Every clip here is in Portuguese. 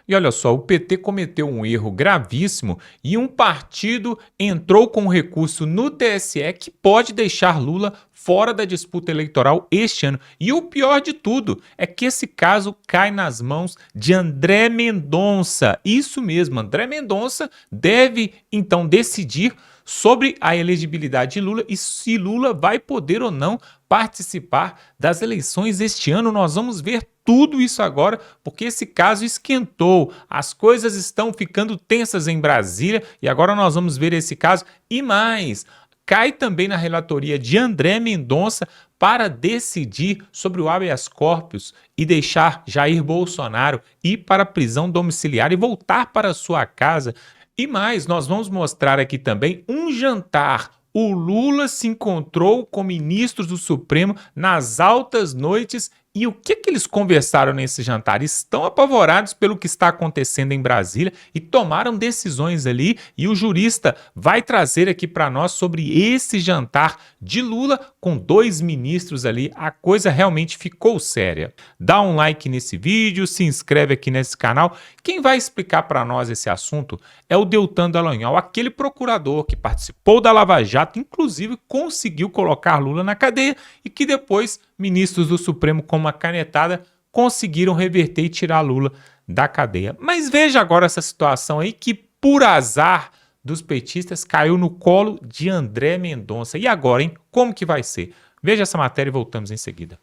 E olha só, o PT cometeu um erro gravíssimo e um partido entrou com um recurso no TSE que pode deixar Lula fora da disputa eleitoral este ano. E o pior de tudo é que esse caso cai nas mãos de André Mendonça. Isso mesmo, André Mendonça deve então decidir sobre a elegibilidade de Lula e se Lula vai poder ou não participar das eleições este ano. Nós vamos ver tudo isso agora, porque esse caso esquentou. As coisas estão ficando tensas em Brasília e agora nós vamos ver esse caso e mais. Cai também na relatoria de André Mendonça para decidir sobre o habeas corpus e deixar Jair Bolsonaro ir para a prisão domiciliar e voltar para sua casa. E mais, nós vamos mostrar aqui também um jantar. O Lula se encontrou com ministros do Supremo nas altas noites e o que eles conversaram nesse jantar? Estão apavorados pelo que está acontecendo em Brasília e tomaram decisões ali e o jurista vai trazer aqui para nós sobre esse jantar de Lula com 2 ministros ali. A coisa realmente ficou séria. Dá um like nesse vídeo, se inscreve aqui nesse canal. Quem vai explicar para nós esse assunto é o Deltan Dallagnol, aquele procurador que participou da Lava Jato, inclusive conseguiu colocar Lula na cadeia e que depois ministros do Supremo com uma canetada conseguiram reverter e tirar Lula da cadeia. Mas veja agora essa situação aí que, por azar dos petistas, caiu no colo de André Mendonça. E agora, hein? Como que vai ser? Veja essa matéria e voltamos em seguida.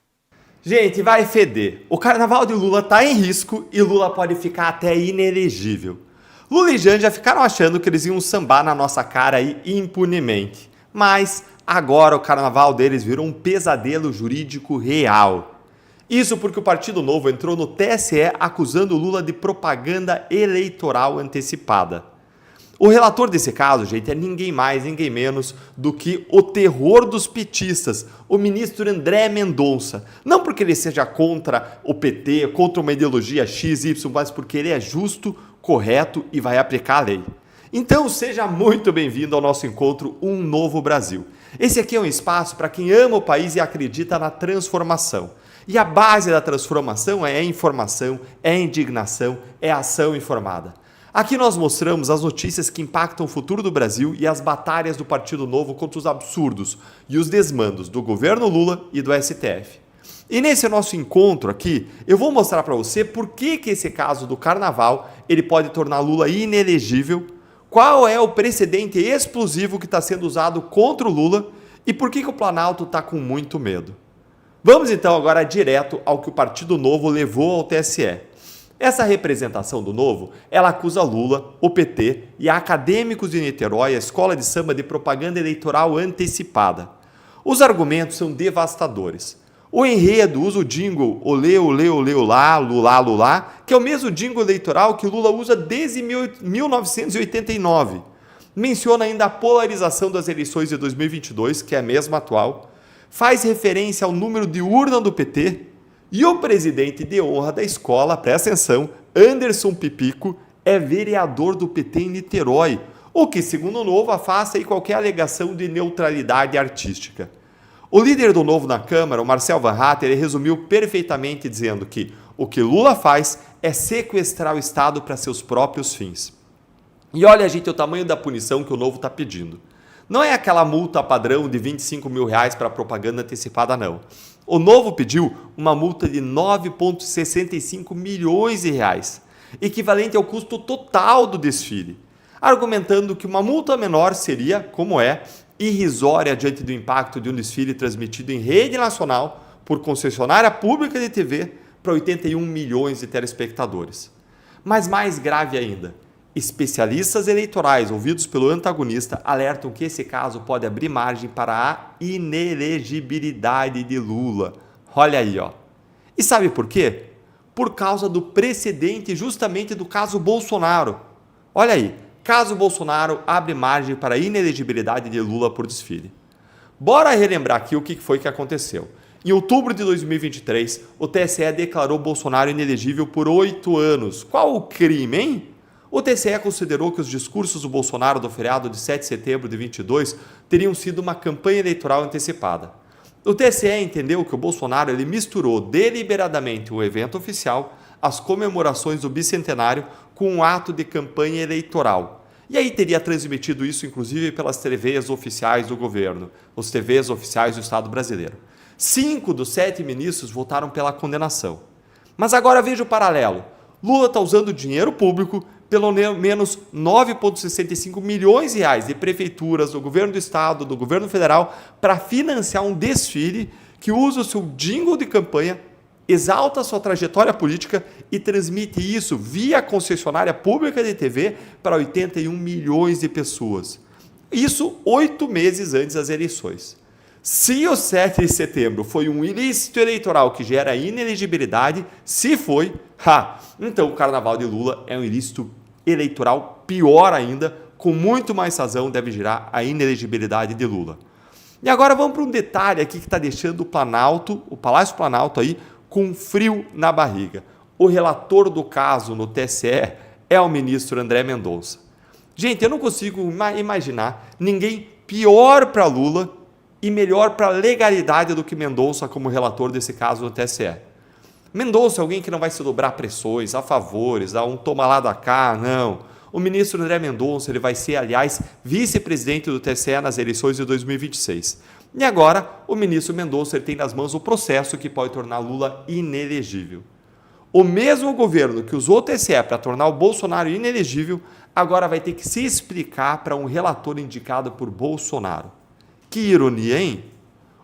Gente, vai feder. O carnaval de Lula tá em risco e Lula pode ficar até inelegível. Lula e Janja ficaram achando que eles iam sambar na nossa cara aí impunemente. Mas agora o carnaval deles virou um pesadelo jurídico real. Isso porque o Partido Novo entrou no TSE acusando Lula de propaganda eleitoral antecipada. O relator desse caso, gente, é ninguém mais, ninguém menos do que o terror dos petistas, o ministro André Mendonça. Não porque ele seja contra o PT, contra uma ideologia X, Y, mas porque ele é justo, correto e vai aplicar a lei. Então seja muito bem-vindo ao nosso encontro Um Novo Brasil. Esse aqui é um espaço para quem ama o país e acredita na transformação. E a base da transformação é a informação, é a indignação, é a ação informada. Aqui nós mostramos as notícias que impactam o futuro do Brasil e as batalhas do Partido Novo contra os absurdos e os desmandos do governo Lula e do STF. E nesse nosso encontro aqui, eu vou mostrar para você por que esse caso do carnaval ele pode tornar Lula inelegível, qual é o precedente explosivo que está sendo usado contra o Lula e por que o Planalto está com muito medo. Vamos então agora direto ao que o Partido Novo levou ao TSE. Essa representação do Novo, ela acusa Lula, o PT e acadêmicos de Niterói, a escola de samba, de propaganda eleitoral antecipada. Os argumentos são devastadores. O enredo usa o jingle olê, olê, olê, olá, lulá, lulá, que é o mesmo jingle eleitoral que Lula usa desde 1989. Menciona ainda a polarização das eleições de 2022, que é a mesma atual, faz referência ao número de urna do PT, e o presidente de honra da escola, presta atenção, Anderson Pipico, é vereador do PT em Niterói, o que, segundo o Novo, afasta aí qualquer alegação de neutralidade artística. O líder do Novo na Câmara, o Marcel Van Hatten, ele resumiu perfeitamente dizendo que o que Lula faz é sequestrar o Estado para seus próprios fins. E olha, gente, o tamanho da punição que o Novo está pedindo. Não é aquela multa padrão de R$25 mil para propaganda antecipada, não. O Novo pediu uma multa de 9,65 milhões de reais, equivalente ao custo total do desfile, argumentando que uma multa menor seria, como é, irrisória diante do impacto de um desfile transmitido em rede nacional por concessionária pública de TV para 81 milhões de telespectadores. Mas mais grave ainda, especialistas eleitorais ouvidos pelo antagonista alertam que esse caso pode abrir margem para a inelegibilidade de Lula. Olha aí, ó. E sabe por quê? Por causa do precedente justamente do caso Bolsonaro. Olha aí, caso Bolsonaro abre margem para a inelegibilidade de Lula por desfile. Bora relembrar aqui o que foi que aconteceu. Em outubro de 2023, o TSE declarou Bolsonaro inelegível por 8 anos. Qual o crime, hein? O TSE considerou que os discursos do Bolsonaro do feriado de 7 de setembro de 22 teriam sido uma campanha eleitoral antecipada. O TSE entendeu que o Bolsonaro ele misturou deliberadamente o evento oficial as comemorações do bicentenário com um ato de campanha eleitoral. E aí teria transmitido isso, inclusive, pelas TVs oficiais do governo, os TVs oficiais do Estado brasileiro. 5 dos 7 ministros votaram pela condenação. Mas agora veja o paralelo. Lula está usando dinheiro público, pelo menos 9,65 milhões de reais de prefeituras, do governo do Estado, do governo federal, para financiar um desfile que usa o seu jingle de campanha, exalta a sua trajetória política e transmite isso via concessionária pública de TV para 81 milhões de pessoas. Isso 8 meses antes das eleições. Se o 7 de setembro foi um ilícito eleitoral que gera inelegibilidade, se foi, então o carnaval de Lula é um ilícito eleitoral pior ainda, com muito mais razão deve gerar a inelegibilidade de Lula. E agora vamos para um detalhe aqui que está deixando o Planalto, o Palácio Planalto aí, com frio na barriga. O relator do caso no TSE é o ministro André Mendonça. Gente, eu não consigo imaginar ninguém pior para Lula e melhor para a legalidade do que Mendonça como relator desse caso no TSE. Mendonça é alguém que não vai se dobrar pressões, a favores, dar um toma lá da cá, não. O ministro André Mendonça ele vai ser, aliás, vice-presidente do TSE nas eleições de 2026. E agora, o ministro Mendonça ele tem nas mãos o processo que pode tornar Lula inelegível. O mesmo governo que usou o TSE para tornar o Bolsonaro inelegível, agora vai ter que se explicar para um relator indicado por Bolsonaro. Que ironia, hein?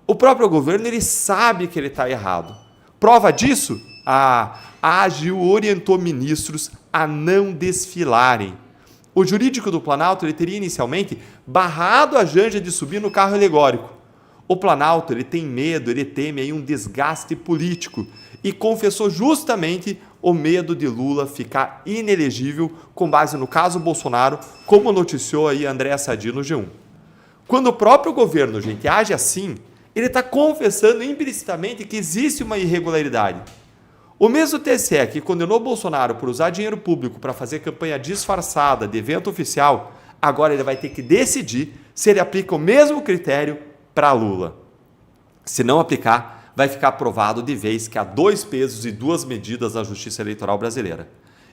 O próprio governo ele sabe que ele está errado. Prova disso? A AGU orientou ministros a não desfilarem. O jurídico do Planalto ele teria inicialmente barrado a Janja de subir no carro alegórico. O Planalto ele tem medo, ele teme aí um desgaste político e confessou justamente o medo de Lula ficar inelegível com base no caso Bolsonaro, como noticiou aí Andréa Sadi no G1. Quando o próprio governo, gente, age assim, ele está confessando implicitamente que existe uma irregularidade. O mesmo TSE que condenou Bolsonaro por usar dinheiro público para fazer campanha disfarçada de evento oficial, agora ele vai ter que decidir se ele aplica o mesmo critério para Lula. Se não aplicar, vai ficar provado de vez que há 2 pesos e 2 medidas na Justiça Eleitoral brasileira.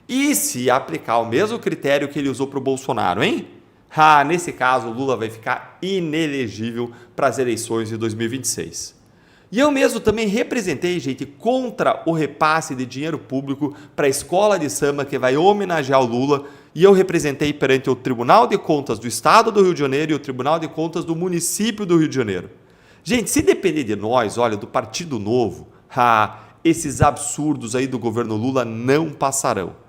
E se aplicar o mesmo critério que ele usou para o Bolsonaro, hein? Nesse caso, Lula vai ficar inelegível para as eleições de 2026. E eu mesmo também representei, gente, contra o repasse de dinheiro público para a escola de samba que vai homenagear o Lula, e eu representei perante o Tribunal de Contas do Estado do Rio de Janeiro e o Tribunal de Contas do município do Rio de Janeiro. Gente, se depender de nós, olha, do Partido Novo, esses absurdos aí do governo Lula não passarão.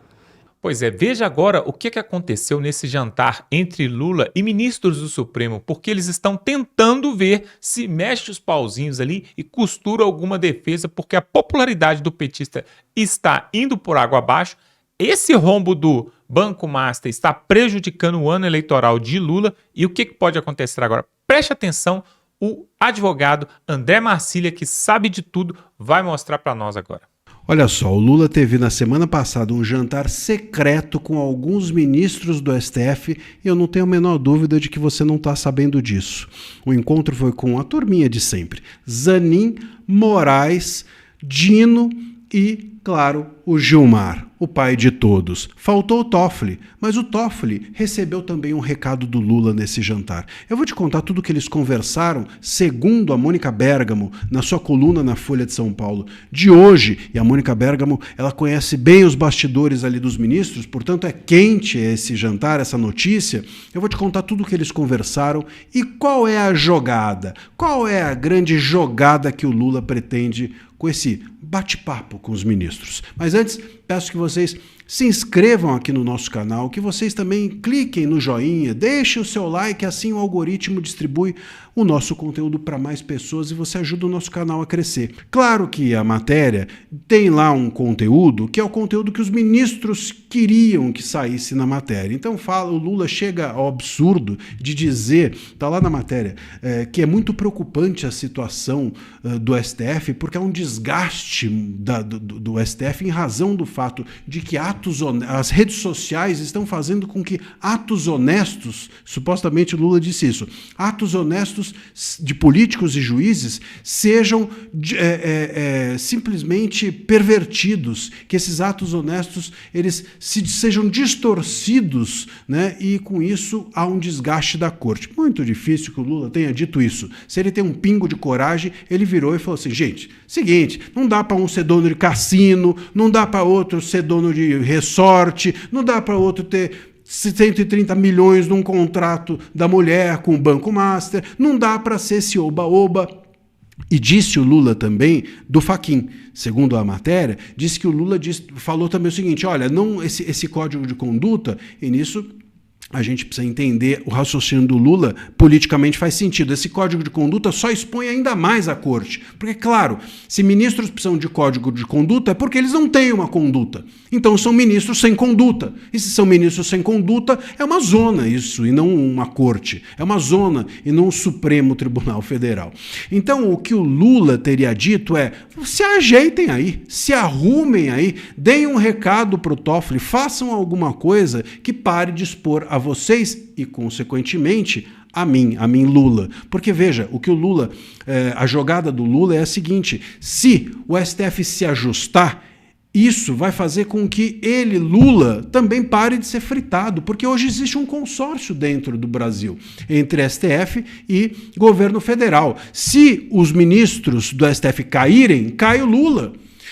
Pois é, veja agora o que aconteceu nesse jantar entre Lula e ministros do Supremo, porque eles estão tentando ver se mexe os pauzinhos ali e costura alguma defesa, porque a popularidade do petista está indo por água abaixo. Esse rombo do Banco Master está prejudicando o ano eleitoral de Lula. E o que pode acontecer agora? Preste atenção, o advogado André Marcília, que sabe de tudo, vai mostrar para nós agora. Olha só, o Lula teve na semana passada um jantar secreto com alguns ministros do STF e eu não tenho a menor dúvida de que você não está sabendo disso. O encontro foi com a turminha de sempre: Zanin, Moraes, Dino e, claro, o Gilmar, o pai de todos. Faltou o Toffoli, mas o Toffoli recebeu também um recado do Lula nesse jantar. Eu vou te contar tudo o que eles conversaram, segundo a Mônica Bergamo, na sua coluna na Folha de São Paulo de hoje. E a Mônica Bergamo, ela conhece bem os bastidores ali dos ministros, portanto é quente esse jantar, essa notícia. Eu vou te contar tudo o que eles conversaram e qual é a jogada, qual é a grande jogada que o Lula pretende com esse bate-papo com os ministros. Mas antes, peço que vocês se inscrevam aqui no nosso canal, que vocês também cliquem no joinha, deixem o seu like, assim o algoritmo distribui o nosso conteúdo para mais pessoas e você ajuda o nosso canal a crescer. Claro que a matéria tem lá um conteúdo que é o conteúdo que os ministros queriam que saísse na matéria. Então o Lula chega ao absurdo de dizer, está lá na matéria, que é muito preocupante a situação do STF, porque há um desgaste do STF em razão do fato fato de que as redes sociais estão fazendo com que atos honestos, supostamente Lula disse isso, atos honestos de políticos e juízes sejam simplesmente pervertidos, que esses atos honestos eles sejam distorcidos, né? E com isso há um desgaste da corte. Muito difícil que o Lula tenha dito isso. Se ele tem um pingo de coragem, ele virou e falou assim, gente, seguinte, não dá para um ser dono de cassino, não dá para outro ser dono de resort, não dá para outro ter 130 milhões num contrato da mulher com o Banco Master, não dá para ser esse oba-oba. E disse o Lula também do Fachin, segundo a matéria, disse que o Lula falou também o seguinte, olha, não esse código de conduta, e nisso a gente precisa entender o raciocínio do Lula, politicamente faz sentido. Esse código de conduta só expõe ainda mais a corte. Porque, claro, se ministros precisam de código de conduta é porque eles não têm uma conduta. Então são ministros sem conduta. E se são ministros sem conduta, é uma zona isso, e não uma corte. É uma zona e não um Supremo Tribunal Federal. Então o que o Lula teria dito é, se ajeitem aí, se arrumem aí, deem um recado para o Toffoli, façam alguma coisa que pare de expor a vocês e, consequentemente, a mim Lula. Porque, veja, o que o Lula, a jogada do Lula é a seguinte, se o STF se ajustar, isso vai fazer com que ele, Lula, também pare de ser fritado, porque hoje existe um consórcio dentro do Brasil, entre STF e governo federal. Se os ministros do STF caírem, cai o Lula.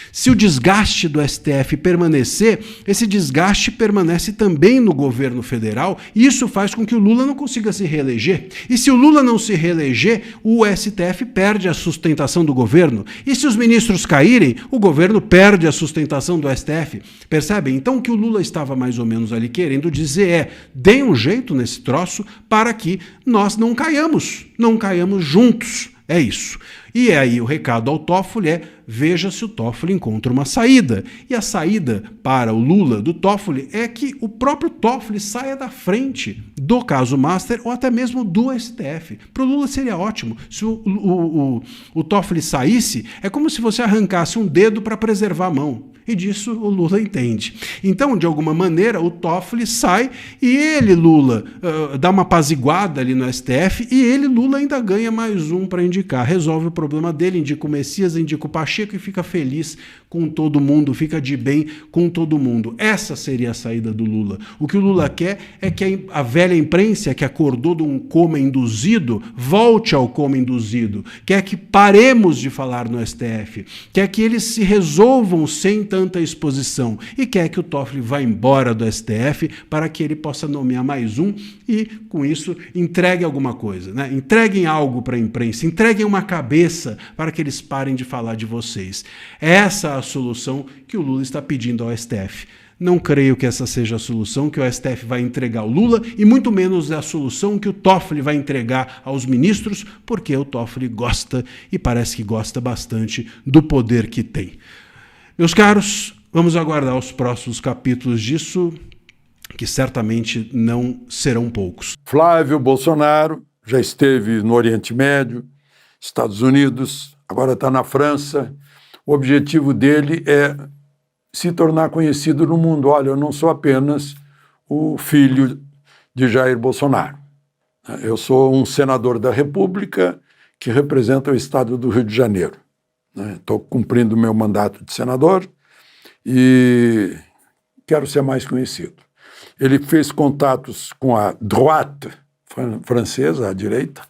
Se o desgaste do STF permanecer, esse desgaste permanece também no governo federal e isso faz com que o Lula não consiga se reeleger. E se o Lula não se reeleger, o STF perde a sustentação do governo. E se os ministros caírem, o governo perde a sustentação do STF. Percebem? Então o que o Lula estava mais ou menos ali querendo dizer é, deem um jeito nesse troço para que nós não caiamos juntos. É isso. E aí o recado ao Toffoli é, veja se o Toffoli encontra uma saída. E a saída para o Lula do Toffoli é que o próprio Toffoli saia da frente do caso Master ou até mesmo do STF. Para o Lula seria ótimo. Se o Toffoli saísse, é como se você arrancasse um dedo para preservar a mão. E disso o Lula entende. Então, de alguma maneira, o Toffoli sai e ele, Lula, dá uma apaziguada ali no STF e ele, Lula, ainda ganha mais um para indicar. Resolve o problema dele, indica o Messias, indica o Pacheco e fica feliz com todo mundo, fica de bem com todo mundo. Essa seria a saída do Lula. O que o Lula quer é que a velha imprensa que acordou de um coma induzido volte ao coma induzido. Quer que paremos de falar no STF. Quer que eles se resolvam sem tanta exposição. E quer que o Toffoli vá embora do STF para que ele possa nomear mais um e, com isso, entregue alguma coisa, né? Entreguem algo para a imprensa, entreguem uma cabeça para que eles parem de falar de vocês. Essa é a solução que o Lula está pedindo ao STF. Não creio que essa seja a solução que o STF vai entregar ao Lula e muito menos a solução que o Toffoli vai entregar aos ministros, porque o Toffoli gosta e parece que gosta bastante do poder que tem. Meus caros, vamos aguardar os próximos capítulos disso, que certamente não serão poucos. Flávio Bolsonaro já esteve no Oriente Médio, Estados Unidos, agora está na França. O objetivo dele é se tornar conhecido no mundo. Olha, eu não sou apenas o filho de Jair Bolsonaro. Eu sou um senador da República que representa o estado do Rio de Janeiro. Estou cumprindo o meu mandato de senador e quero ser mais conhecido. Ele fez contatos com a droite francesa, a direita,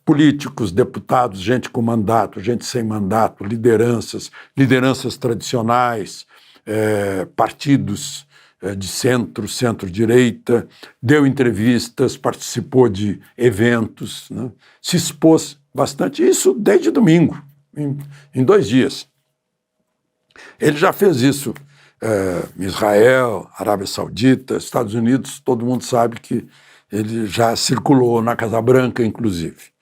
políticos, deputados, gente com mandato, gente sem mandato, lideranças tradicionais, partidos de centro-direita, deu entrevistas, participou de eventos, né? Se expôs bastante, isso desde domingo, em 2 dias. Ele já fez isso em Israel, Arábia Saudita, Estados Unidos, todo mundo sabe que ele já circulou na Casa Branca, inclusive.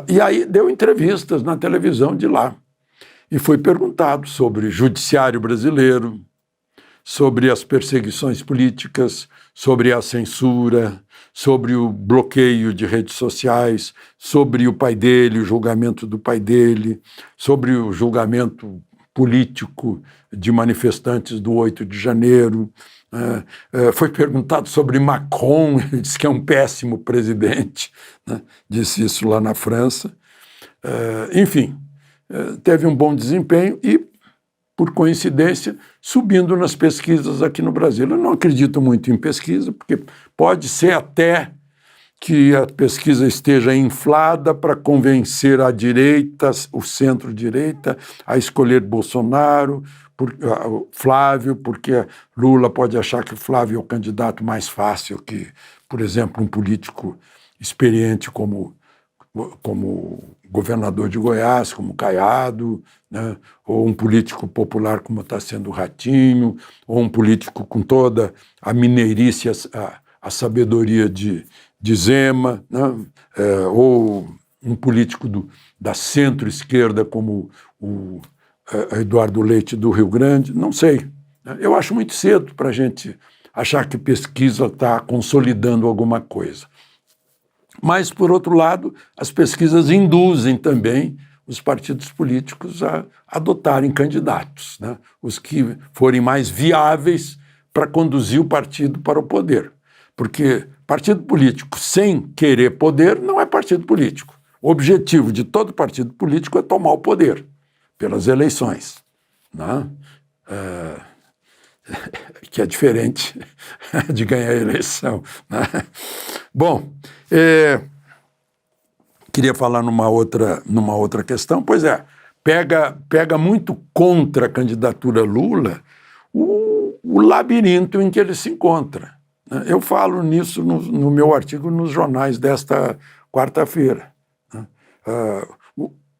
E aí deu entrevistas na televisão de lá e foi perguntado sobre judiciário brasileiro, sobre as perseguições políticas, sobre a censura, sobre o bloqueio de redes sociais, sobre o pai dele, o julgamento do pai dele, sobre o julgamento político de manifestantes do 8 de janeiro. Foi perguntado sobre Macron, ele disse que é um péssimo presidente, né? Disse isso lá na França. Enfim, teve um bom desempenho e, por coincidência, subindo nas pesquisas aqui no Brasil. Eu não acredito muito em pesquisa, porque pode ser até que a pesquisa esteja inflada para convencer a direita, o centro-direita, a escolher Bolsonaro, Flávio, porque Lula pode achar que o Flávio é o candidato mais fácil que, por exemplo, um político experiente como governador de Goiás, como Caiado, né? Ou um político popular como está sendo o Ratinho, ou um político com toda a mineirice, a sabedoria de Zema, né? Ou um político da centro-esquerda como o Eduardo Leite do Rio Grande, não sei. Eu acho muito cedo para a gente achar que pesquisa está consolidando alguma coisa. Mas, por outro lado, as pesquisas induzem também os partidos políticos a adotarem candidatos, né? Os que forem mais viáveis para conduzir o partido para o poder. Porque partido político sem querer poder não é partido político. O objetivo de todo partido político é tomar o poder pelas eleições, né? Que é diferente de ganhar a eleição, né? Bom, queria falar numa outra questão. Pois é, pega muito contra a candidatura Lula o labirinto em que ele se encontra. Eu falo nisso no meu artigo nos jornais desta quarta-feira.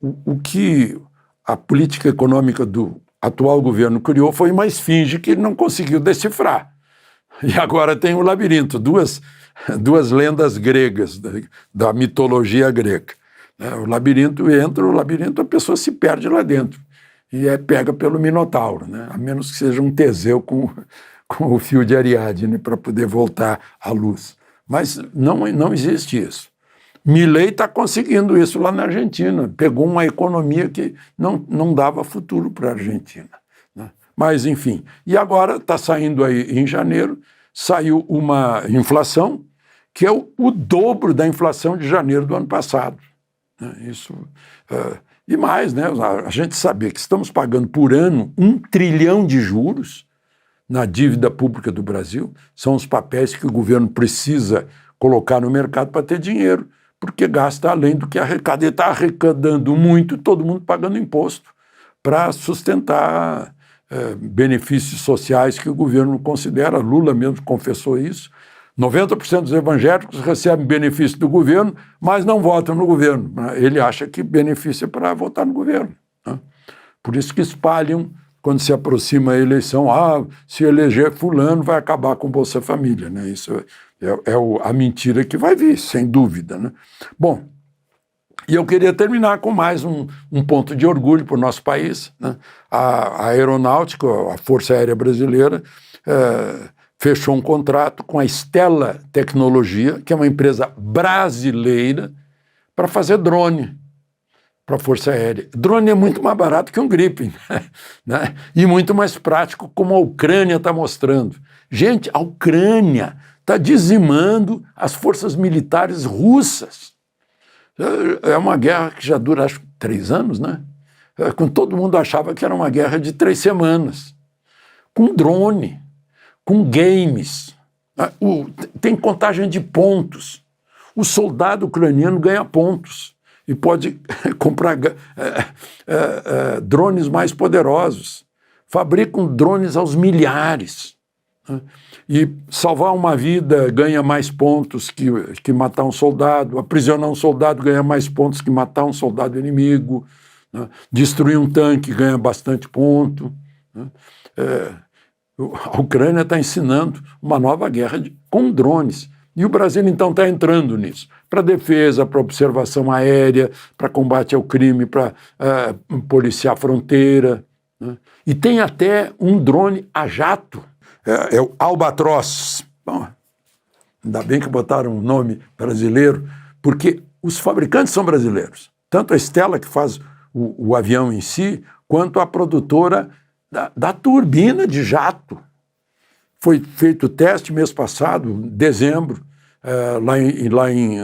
O que a política econômica do atual governo criou foi uma esfinge que ele não conseguiu decifrar. E agora tem o labirinto, duas lendas gregas, da mitologia grega. O labirinto a pessoa se perde lá dentro e é pega pelo Minotauro, né? A menos que seja um Teseu com o fio de Ariadne para poder voltar à luz. Mas não existe isso. Milei está conseguindo isso lá na Argentina. Pegou uma economia que não dava futuro para a Argentina, né? Mas, enfim. E agora está saindo aí, em janeiro, saiu uma inflação que é o dobro da inflação de janeiro do ano passado. Isso, e mais, né? A gente sabia que estamos pagando por ano 1 trilhão de juros na dívida pública do Brasil. São os papéis que o governo precisa colocar no mercado para ter dinheiro, porque gasta além do que arrecada. Ele está arrecadando muito, todo mundo pagando imposto para sustentar benefícios sociais que o governo considera. Lula mesmo confessou isso. 90% dos evangélicos recebem benefício do governo, mas não votam no governo. Ele acha que benefício é para votar no governo, né? Por isso que espalham, quando se aproxima a eleição, se eleger fulano vai acabar com o Bolsa Família, né? Isso é a mentira que vai vir, sem dúvida, né? Bom, e eu queria terminar com mais um ponto de orgulho para o nosso país, né? A aeronáutica, a Força Aérea Brasileira, fechou um contrato com a Stella Tecnologia, que é uma empresa brasileira, para fazer drone para a Força Aérea. Drone é muito mais barato que um Gripen, né? E muito mais prático, como a Ucrânia está mostrando. Gente, a Ucrânia está dizimando as forças militares russas. É uma guerra que já dura, acho, 3 anos, né? Quando todo mundo achava que era uma guerra de 3 semanas. Com drone, com games, tem contagem de pontos. O soldado ucraniano ganha pontos e pode comprar drones mais poderosos. Fabricam drones aos milhares, né? E salvar uma vida ganha mais pontos que matar um soldado, aprisionar um soldado ganha mais pontos que matar um soldado inimigo, né? Destruir um tanque ganha bastante ponto, né? A Ucrânia está ensinando uma nova guerra com drones. E o Brasil, então, está entrando nisso. Para defesa, para observação aérea, para combate ao crime, para policiar a fronteira, né? E tem até um drone a jato. É o Albatross. Bom, ainda bem que botaram um nome brasileiro, porque os fabricantes são brasileiros. Tanto a Stella, que faz o avião em si, quanto a produtora da turbina de jato. Foi feito o teste mês passado, em dezembro,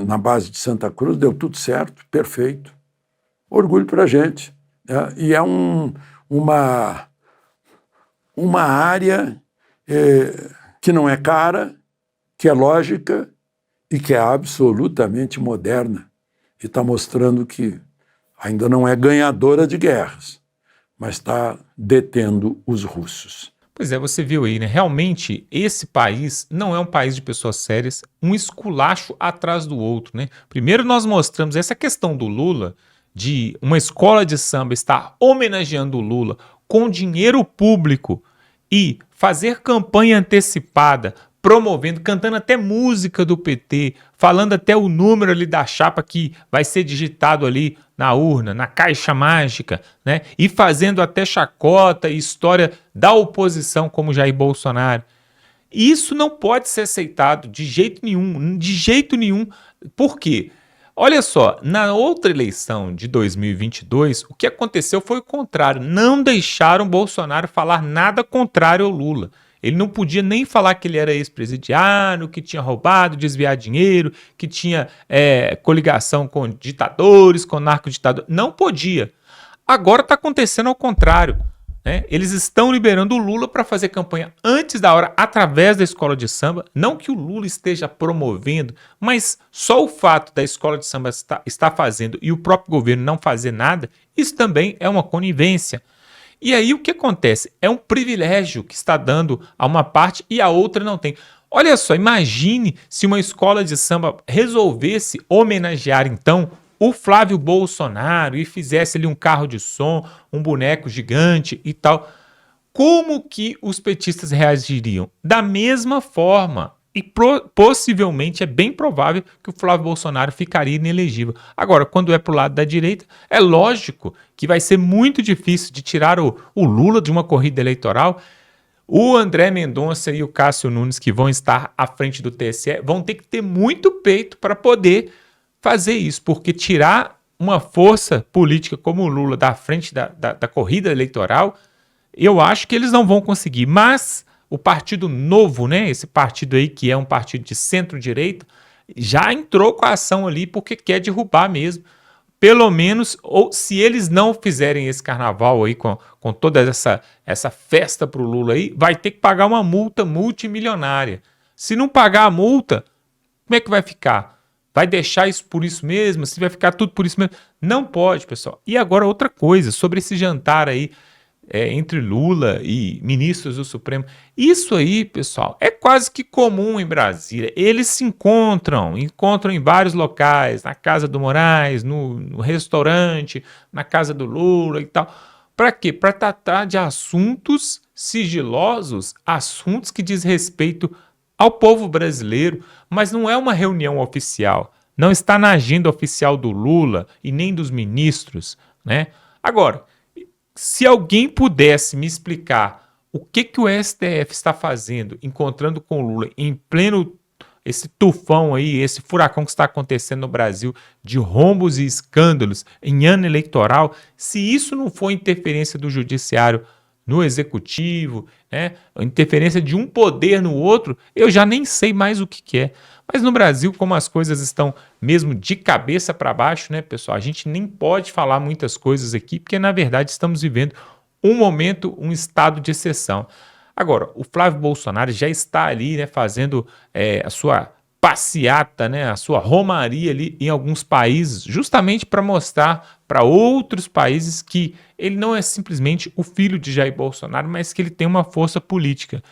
na base de Santa Cruz, deu tudo certo, perfeito. Orgulho para a gente. E é uma área que não é cara, que é lógica e que é absolutamente moderna. E está mostrando que ainda não é ganhadora de guerras, mas está detendo os russos. Pois é, você viu aí, né? Realmente, esse país não é um país de pessoas sérias, um esculacho atrás do outro, né? Primeiro nós mostramos essa questão do Lula, de uma escola de samba estar homenageando o Lula com dinheiro público e fazer campanha antecipada, promovendo, cantando até música do PT, falando até o número ali da chapa que vai ser digitado ali na urna, na caixa mágica, né? E fazendo até chacota e história da oposição como Jair Bolsonaro. Isso não pode ser aceitado de jeito nenhum. Por quê? Olha só, na outra eleição de 2022, o que aconteceu foi o contrário. Não deixaram Bolsonaro falar nada contrário ao Lula. Ele não podia nem falar que ele era ex-presidiário, que tinha roubado, desviado dinheiro, que tinha coligação com ditadores, com narcoditadores. Não podia. Agora está acontecendo ao contrário, né? Eles estão liberando o Lula para fazer campanha antes da hora, através da escola de samba. Não que o Lula esteja promovendo, mas só o fato da escola de samba estar fazendo e o próprio governo não fazer nada, isso também é uma conivência. E aí o que acontece? É um privilégio que está dando a uma parte e a outra não tem. Olha só, imagine se uma escola de samba resolvesse homenagear então o Flávio Bolsonaro e fizesse ali um carro de som, um boneco gigante e tal. Como que os petistas reagiriam? Da mesma forma. E possivelmente é bem provável que o Flávio Bolsonaro ficaria inelegível. Agora, quando é para o lado da direita, é lógico que vai ser muito difícil de tirar o Lula de uma corrida eleitoral. O André Mendonça e o Cássio Nunes, que vão estar à frente do TSE, vão ter que ter muito peito para poder fazer isso, porque tirar uma força política como o Lula da frente da corrida eleitoral, eu acho que eles não vão conseguir, mas o Partido Novo, né, esse partido aí que é um partido de centro-direita, já entrou com a ação ali porque quer derrubar mesmo. Pelo menos, ou se eles não fizerem esse carnaval aí com toda essa festa pro Lula aí, vai ter que pagar uma multa multimilionária. Se não pagar a multa, como é que vai ficar? Vai deixar isso por isso mesmo? Se vai ficar tudo por isso mesmo? Não pode, pessoal. E agora outra coisa, sobre esse jantar aí, entre Lula e ministros do Supremo. Isso aí, pessoal, é quase que comum em Brasília. Eles se encontram em vários locais, na casa do Moraes, no restaurante, na casa do Lula e tal. Para quê? Para tratar de assuntos sigilosos, assuntos que diz respeito ao povo brasileiro, mas não é uma reunião oficial. Não está na agenda oficial do Lula e nem dos ministros, né? Agora, se alguém pudesse me explicar o que o STF está fazendo, encontrando com o Lula em pleno esse tufão aí, esse furacão que está acontecendo no Brasil de rombos e escândalos em ano eleitoral, se isso não for interferência do judiciário no executivo, né, interferência de um poder no outro, eu já nem sei mais o que é. Mas no Brasil, como as coisas estão mesmo de cabeça para baixo, né, pessoal, a gente nem pode falar muitas coisas aqui, porque na verdade estamos vivendo um momento, um estado de exceção. Agora, o Flávio Bolsonaro já está ali, né, fazendo a sua passeata, né, a sua romaria ali em alguns países, justamente para mostrar para outros países que ele não é simplesmente o filho de Jair Bolsonaro, mas que ele tem uma força política.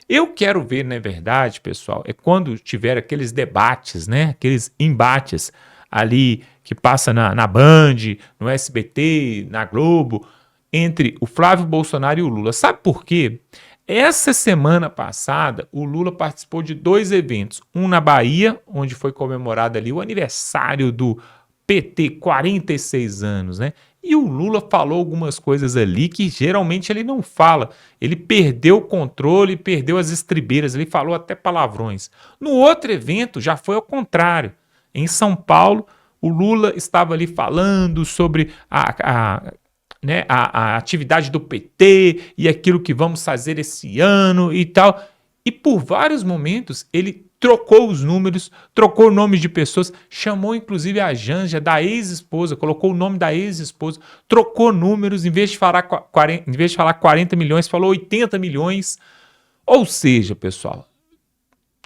Eu quero ver, na verdade, pessoal, quando tiver aqueles debates, né, aqueles embates ali que passa na Band, no SBT, na Globo, entre o Flávio Bolsonaro e o Lula. Sabe por quê? Essa semana passada, o Lula participou de 2 eventos. Um na Bahia, onde foi comemorado ali o aniversário do PT, 46 anos, né? E o Lula falou algumas coisas ali que geralmente ele não fala. Ele perdeu o controle, perdeu as estribeiras, ele falou até palavrões. No outro evento já foi ao contrário. Em São Paulo, o Lula estava ali falando sobre né, a atividade do PT e aquilo que vamos fazer esse ano e tal. E por vários momentos ele trocou os números, trocou nomes de pessoas, chamou inclusive a Janja da ex-esposa, colocou o nome da ex-esposa, trocou números, em vez de falar 40 milhões, falou 80 milhões. Ou seja, pessoal,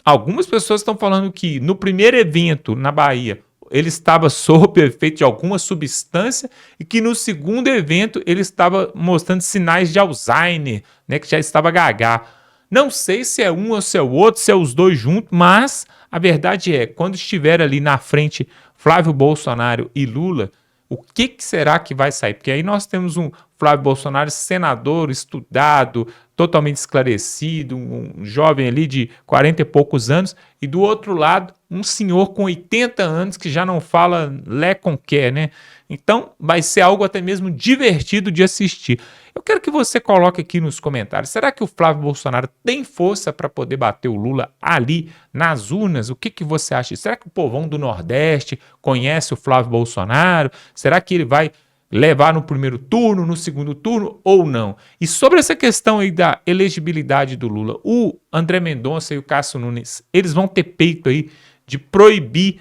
algumas pessoas estão falando que no primeiro evento na Bahia ele estava sob o efeito de alguma substância e que no segundo evento ele estava mostrando sinais de Alzheimer, né, que já estava gaga. Não sei se é um ou se é o outro, se é os dois juntos, mas a verdade é, quando estiver ali na frente Flávio Bolsonaro e Lula, o que será que vai sair? Porque aí nós temos um Flávio Bolsonaro senador, estudado, totalmente esclarecido, um jovem ali de 40 e poucos anos, e do outro lado, um senhor com 80 anos que já não fala lé com quer, né? Então, vai ser algo até mesmo divertido de assistir. Eu quero que você coloque aqui nos comentários, será que o Flávio Bolsonaro tem força para poder bater o Lula ali nas urnas? O que você acha? Será que o povão do Nordeste conhece o Flávio Bolsonaro? Será que ele vai levar no primeiro turno, no segundo turno ou não? E sobre essa questão aí da elegibilidade do Lula, o André Mendonça e o Cássio Nunes, eles vão ter peito aí de proibir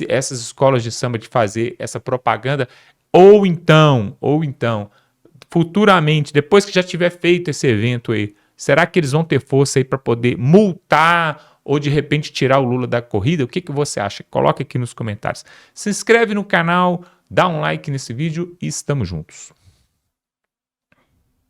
essas escolas de samba de fazer essa propaganda, ou então, futuramente, depois que já tiver feito esse evento aí, será que eles vão ter força aí para poder multar ou de repente tirar o Lula da corrida? O que você acha? Coloque aqui nos comentários. Se inscreve no canal, dá um like nesse vídeo e estamos juntos.